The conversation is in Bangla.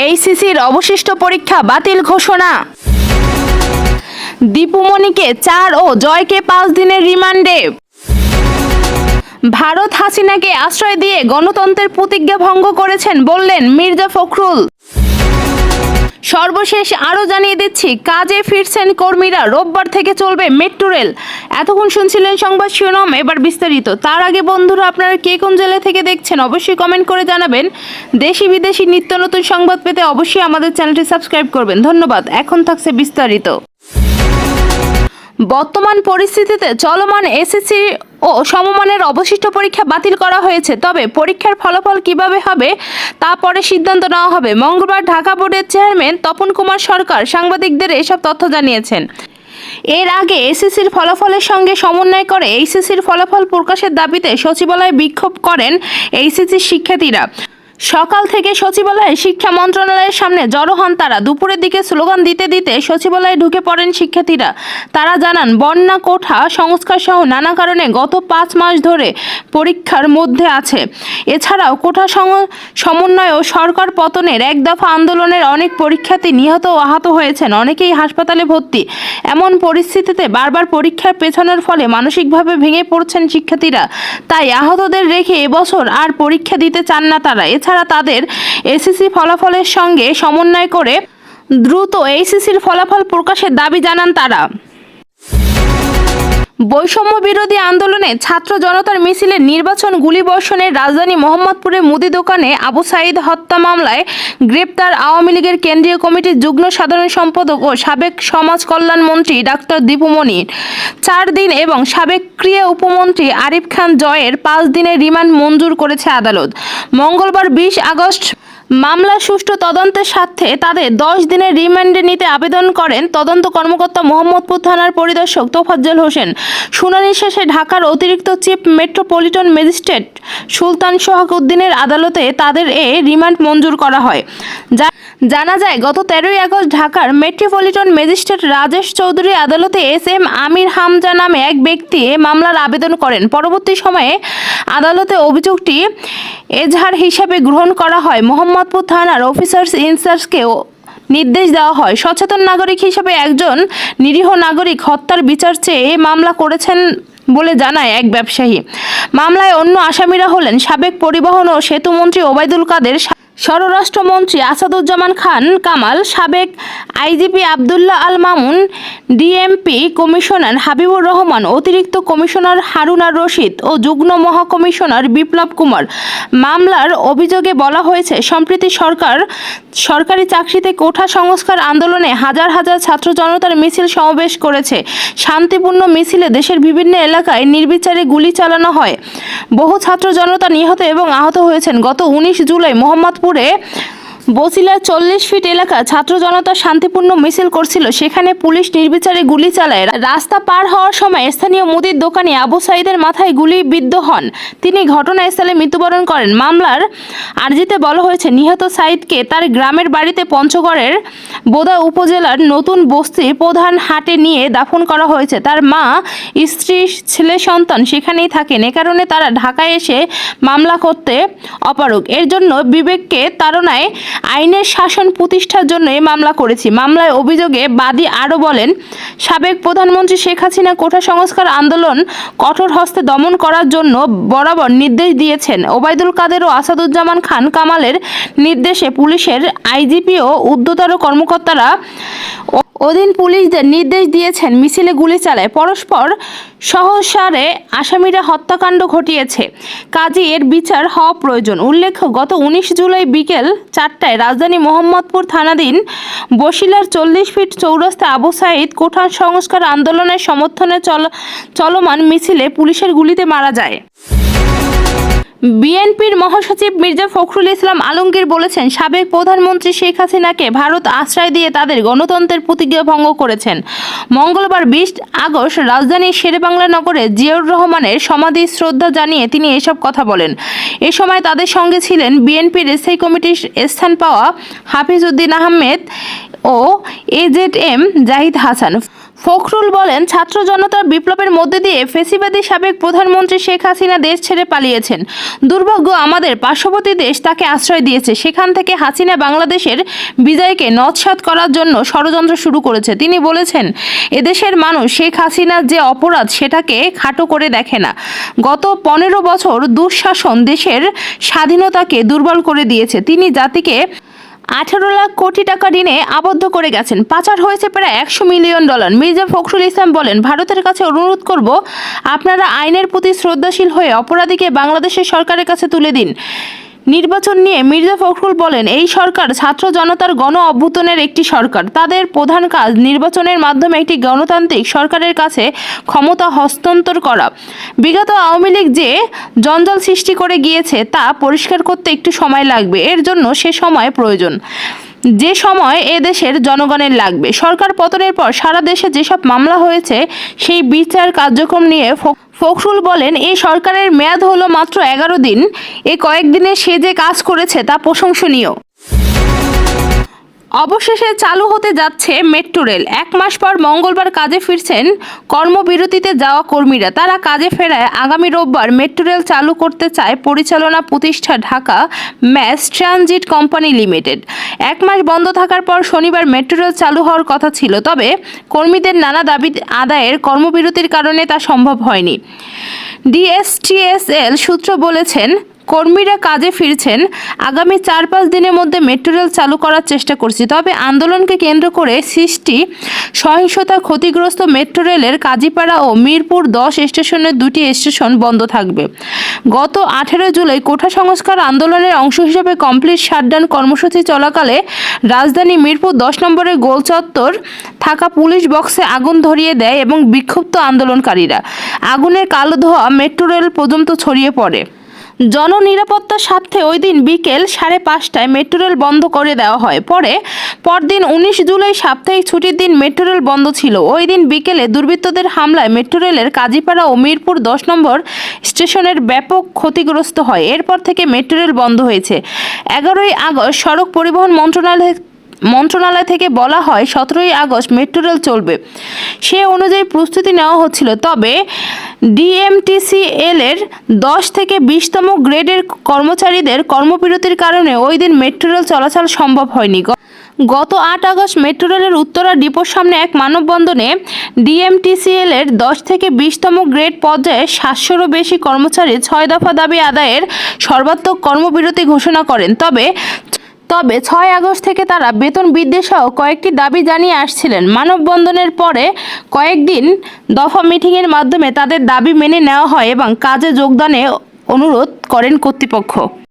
এইচএসসির অবশিষ্ট পরীক্ষা বাতিল ঘোষণা। দীপুমণিকে 4 ও জয়কে 5 দিনের রিমান্ডে। ভারত হাসিনাকে আশ্রয় দিয়ে গণতন্ত্রের প্রতিজ্ঞা ভঙ্গ করেছেন বললেন মির্জা ফখরুল। সর্বশেষ আরও জানিয়ে দিচ্ছি, কাজে ফিরছেন কর্মীরা, রোববার থেকে চলবে মেট্রো রেল। এতক্ষণ শুনছিলেন সংবাদ শিরোনাম, এবার বিস্তারিত। তার আগে বন্ধুরা, আপনারা কে কোন জেলা থেকে দেখছেন অবশ্যই কমেন্ট করে জানাবেন। দেশি বিদেশি নিত্য নতুন সংবাদ পেতে অবশ্যই আমাদের চ্যানেলটি সাবস্ক্রাইব করবেন। ধন্যবাদ। এখন থাকছে বিস্তারিত। বর্তমান পরিস্থিতিতে চলমান এসএসসি ও সমমানের অবশিষ্ট পরীক্ষা বাতিল করা হয়েছে, তবে পরীক্ষার ফলাফল কিভাবে হবে তা পরে সিদ্ধান্ত নেওয়া হবে। মঙ্গলবার ঢাকা বোর্ডের চেয়ারম্যান তপন কুমার সরকার সাংবাদিকদের এসব তথ্য জানিয়েছেন। এর আগে এসএসসির ফলাফলের সঙ্গে সমন্বয় করে এইচএসসির ফলাফল প্রকাশের দাবিতে সচিবালয়ে বিক্ষোভ করেন এইচএসসির শিক্ষার্থীরা। সকাল থেকে সচিবালয়ে শিক্ষা মন্ত্রণালয়ের সামনে জড়ো হন তারা। দুপুরের দিকে স্লোগান দিতে দিতে সচিবালয়ে ঢুকে পড়েন শিক্ষার্থীরা। তারা জানান, বন্যা, কোঠা সংস্কার সহ নানা কারণে গত 5 মাস ধরে পরীক্ষার মধ্যে আছে। এছাড়াও কোঠা সমন্বয় ও সরকার পতনের এক দফা আন্দোলনের অনেক পরীক্ষার্থী নিহত ও আহত হয়েছেন, অনেকেই হাসপাতালে ভর্তি। এমন পরিস্থিতিতে বারবার পরীক্ষার পেছানোর ফলে মানসিকভাবে ভেঙে পড়ছেন শিক্ষার্থীরা। তাই আহতদের রেখে এবছর আর পরীক্ষা দিতে চান না তারা। এছাড়া তাদের এসএসসি ফলাফলের সঙ্গে সমন্বয় করে দ্রুত এইচএসসির ফলাফল প্রকাশের দাবি জানান তারা। বৈষম্য বিরোধী আন্দোলনে ছাত্র জনতার মিছিলে নির্বাচন গুলিবর্ষণের রাজধানী মোহাম্মদপুরে মুদি দোকানে আবু সাঈদ হত্যা মামলায় গ্রেপ্তার আওয়ামী লীগের কেন্দ্রীয় কমিটির যুগ্ম সাধারণ সম্পাদক ও সাবেক সমাজ কল্যাণ মন্ত্রী ডাক্তার দীপুমণির 4 দিন এবং সাবেক ক্রীড়া উপমন্ত্রী আরিফ খান জয়ের 5 দিনের রিমান্ড মঞ্জুর করেছে আদালত। মঙ্গলবার 20 আগস্ট মামলার সুষ্ঠু তদন্তের স্বার্থে তাদের 10 দিনের রিমান্ডে নিতে আবেদন করেন তদন্ত কর্মকর্তা মোহাম্মদপুর থানার পরিদর্শক তোফাজ্জল হোসেন। শুনানি শেষে ঢাকার অতিরিক্ত চিফ মেট্রোপলিটন ম্যাজিস্ট্রেট সুলতান সোহাগ উদ্দিনের আদালতে তাদের রিমান্ড মঞ্জুর করা হয়। জানা যায়, গত 13 আগস্ট ঢাকার মেট্রোপলিটন ম্যাজিস্ট্রেট রাজেশ চৌধুরী আদালতে SM আমির হামজা নামে এক ব্যক্তি মামলার আবেদন করেন। পরবর্তী সময়ে আদালতে অভিযোগটি এজাহার হিসাবে গ্রহণ করা হয়। মোহাম্মদপুর থানার অফিসার্স ইনচার্জকে নির্দেশ দেওয়া হয়, সচেতন নাগরিক হিসেবে একজন নিরীহ নাগরিক হত্যার বিচার চেয়ে মামলা করেছেন বলে জানায় এক ব্যবসায়ী। মামলায় অন্য আসামিরা হলেন সাবেক পরিবহন ও সেতুমন্ত্রী ওবায়দুল কাদের, স্বরাষ্ট্রমন্ত্রী আসাদুজ্জামান খান কামাল, সাবেক IGP Abdullah Al Mamun, DMP commissioner Habibur Rahman, অতিরিক্ত কমিশনার হারুন আর রশিদ ও যুগ্ম মহাকমিশনার বিপ্লব কুমার। মামলার অভিযোগে বলা হয়েছে, সম্প্রতি সরকারি চাকরিতে কোঠা সংস্কার আন্দোলনে হাজার হাজার ছাত্র জনতার মিছিল সমাবেশ করেছে। শান্তিপূর্ণ মিছিলে দেশের বিভিন্ন এলাকায় নির্বিচারে গুলি চালানো হয়। বহু ছাত্র জনতা নিহত এবং আহত হয়েছেন। গত 19 জুলাই মোহাম্মদপুরে বসিলার 40 ফিট এলাকা ছাত্র জনতা শান্তিপূর্ণ মিছিল করছিল, সেখানে পুলিশ নির্বিচারে গুলি চালায়। রাস্তা পার হওয়ার সময় স্থানীয় মুদির দোকানি আবু সাঈদের মাথায় গুলি বিদ্ধ হন, তিনি ঘটনাস্থলে মৃত্যুবরণ করেন। মামলার আর্জিতে বলা হয়েছে, নিহত সাঈদকে তার গ্রামের বাড়িতে পঞ্চগড়ের বোদা উপজেলার নতুন বস্তির প্রধান হাটে নিয়ে দাফন করা হয়েছে। তার মা, স্ত্রী, ছেলে সন্তান সেখানেই থাকেন। এ কারণে তারা ঢাকায় এসে মামলা করতে অপারগ। এর জন্য বিবেককে তাড়নায় আইনের শাসন প্রতিষ্ঠার জন্য এই মামলা করেছি। মামলায় অভিযোগে বাদী আরও বলেন, সাবেক প্রধানমন্ত্রী শেখ হাসিনা কোঠা সংস্কার আন্দোলন কঠোর হস্তে দমন করার জন্য বরাবর নির্দেশ দিয়েছেন। ওবায়দুল কাদের ও আসাদুজ্জামান খান কামালের নির্দেশে পুলিশের আইজিপি ও ঊর্ধ্বতর কর্মকর্তারা অধীন পুলিশদের নির্দেশ দিয়েছেন মিছিলে গুলি চালায়। পরস্পর সহসারে আসামিরা হত্যাকাণ্ড ঘটিয়েছে, কাজী এর বিচার হওয়া প্রয়োজন। উল্লেখ্য, গত 19 জুলাই বিকেল 4টায় রাজধানী মোহাম্মদপুর থানাধীন বসিলার 40 ফিট চৌরাস্তায় আবু সাঈদ কোঠা সংস্কার আন্দোলনের সমর্থনে চলমান মিছিলে পুলিশের গুলিতে মারা যায়। বিএনপির মহাসচিব মির্জা ফখরুল ইসলাম আলমগীর বলেছেন, সাবেক প্রধানমন্ত্রী শেখ হাসিনাকে ভারত আশ্রয় দিয়ে তাদের গণতন্ত্রের প্রতিজ্ঞা ভঙ্গ করেছেন। মঙ্গলবার 20 আগস্ট রাজধানীর শেরেবাংলা নগরে জিয়াউর রহমানের সমাধি শ্রদ্ধা জানিয়ে তিনি এসব কথা বলেন। এ সময় তাদের সঙ্গে ছিলেন বিএনপির স্থায়ী কমিটির স্থান পাওয়া হাফিজ উদ্দিন আহমেদ ও AZM জাহিদ হাসান। ফখরুল বলেন, ছাত্র জনতার বিপ্লবের মধ্যে দিয়ে ফ্যাসিবাদী সাবেক প্রধানমন্ত্রী শেখ হাসিনা দেশ ছেড়ে পালিয়েছেন। দুর্ভাগ্য আমাদের পার্শ্ববর্তী দেশ তাকে আশ্রয় দিয়েছে। সেখান থেকে হাসিনা বাংলাদেশের বিজয়কে নস্যাৎ করার জন্য ষড়যন্ত্র শুরু করেছে। তিনি বলেছেন, এদেশের মানুষ শেখ হাসিনার যে অপরাধ সেটাকে খাটো করে দেখে না। গত 15 বছর দুঃশাসন দেশের স্বাধীনতাকে দুর্বল করে দিয়েছে। তিনি জাতিকে 18 লাখ কোটি টাকা ঋণে আবদ্ধ করে গেছেন। পাচার হয়েছে প্রায় $100 মিলিয়ন। মির্জা ফখরুল ইসলাম বলেন, ভারতের কাছে অনুরোধ করব, আপনারা আইনের প্রতি শ্রদ্ধাশীল হয়ে অপরাধীকে বাংলাদেশের সরকারের কাছে তুলে দিন। নির্বাচন নিয়ে মির্জা ফখরুল বলেন, এই সরকার ছাত্র জনতার গণ অভ্যুত্থানের একটি সরকার। তাদের প্রধান কাজ নির্বাচনের মাধ্যমে একটি গণতান্ত্রিক সরকারের কাছে ক্ষমতা হস্তান্তর করা। বিগত আওয়ামী লীগ যে জঞ্জাল সৃষ্টি করে গিয়েছে তা পরিষ্কার করতে একটু সময় লাগবে। এর জন্য সে সময় প্রয়োজন, যে সময় এ দেশের জনগণের লাগবে। সরকার পতনের পর সারা দেশে যেসব মামলা হয়েছে সেই বিচার কার্যক্রম নিয়ে ফখরুল বলেন, এই সরকারের মেয়াদ হলো মাত্র 11 দিন। এই কয়েকদিনে সে যে কাজ করেছে তা প্রশংসনীয়। অবশেষে চালু হতে যাচ্ছে মেট্রো রেল। 1 মাস পর মঙ্গলবার কাজে ফিরছেন কর্মবিরতিতে যাওয়া কর্মীরা। তারা কাজে ফেরায় আগামী রোববার মেট্রো রেল চালু করতে চায় পরিচালনা প্রতিষ্ঠান Dhaka mass transit company limited. 1 মাস বন্ধ থাকার পর শনিবার মেট্রো রেল চালু হওয়ার কথা ছিল, তবে কর্মীদের নানা দাবি আদায়ের কর্মবিরতির কারণে তা সম্ভব হয়নি। ডিএসটিএসএল সূত্র বলেছেন, কর্মীরা কাজে ফিরছেন। আগামী 4-5 দিনের মধ্যে মেট্রো রেল চালু করার চেষ্টা করছি। তবে আন্দোলনকে কেন্দ্র করে সৃষ্টি সহিংসতা ক্ষতিগ্রস্ত মেট্রো রেলের কাজীপাড়া ও মিরপুর 10 স্টেশনের 2টি স্টেশন বন্ধ থাকবে। গত 18 জুলাই কোঠা সংস্কার আন্দোলনের অংশ হিসেবে কমপ্লিট শাটডাউন কর্মসূচি চলাকালে রাজধানী মিরপুর 10 নম্বরের গোলচত্বর থাকা পুলিশ বক্সে আগুন ধরিয়ে দেয় এবং বিক্ষুব্ধ আন্দোলনকারীরা। আগুনের কালো ধোঁয়া মেট্রো রেল পর্যন্ত ছড়িয়ে পড়ে। জননিরাপত্তার স্বার্থে ওই দিন বিকেল 5:30টায় মেট্রো রেল বন্ধ করে দেওয়া হয়। পরদিন 19 জুলাই সাপ্তাহিক ছুটির দিন মেট্রো রেল বন্ধ ছিল। ওই দিন বিকেলে দুর্বৃত্তদের হামলায় মেট্রো রেলের কাজীপাড়া ও মিরপুর 10 নম্বর স্টেশনের ব্যাপক ক্ষতিগ্রস্ত হয়। এরপর থেকে মেট্রো রেল বন্ধ হয়েছে। 11ই আগস্ট সড়ক পরিবহন মন্ত্রণালয় থেকে বলা হয় 17ই আগস্ট মেট্রো রেল চলবে। সে অনুযায়ী প্রস্তুতি নেওয়া হচ্ছিল। তবে ডিএমটিসিএল এর 10 থেকে 20তম গ্রেডের কর্মচারীদের কর্মবিরতির কারণে ওই দিন মেট্রো রেল চলাচল সম্ভব হয়নি। গত 8 আগস্ট মেট্রো রেলের উত্তরা ডিপোর সামনে এক মানববন্ধনে ডিএমটিসিএল এর 10 থেকে 20তম গ্রেড পর্যায়ে 700-রও বেশি কর্মচারী 6 দফা দাবি আদায়ের সর্বাত্মক কর্মবিরতি ঘোষণা করেন। তবে 6 আগস্ট থেকে তারা বেতন বৃদ্ধি সহ কয়েকটি দাবি জানিয়ে আসছিলেন। মানববন্ধনের পরে কয়েকদিন দফা মিটিংয়ের মাধ্যমে তাদের দাবি মেনে নেওয়া হয় এবং কাজে যোগদানে অনুরোধ করেন কর্তৃপক্ষ।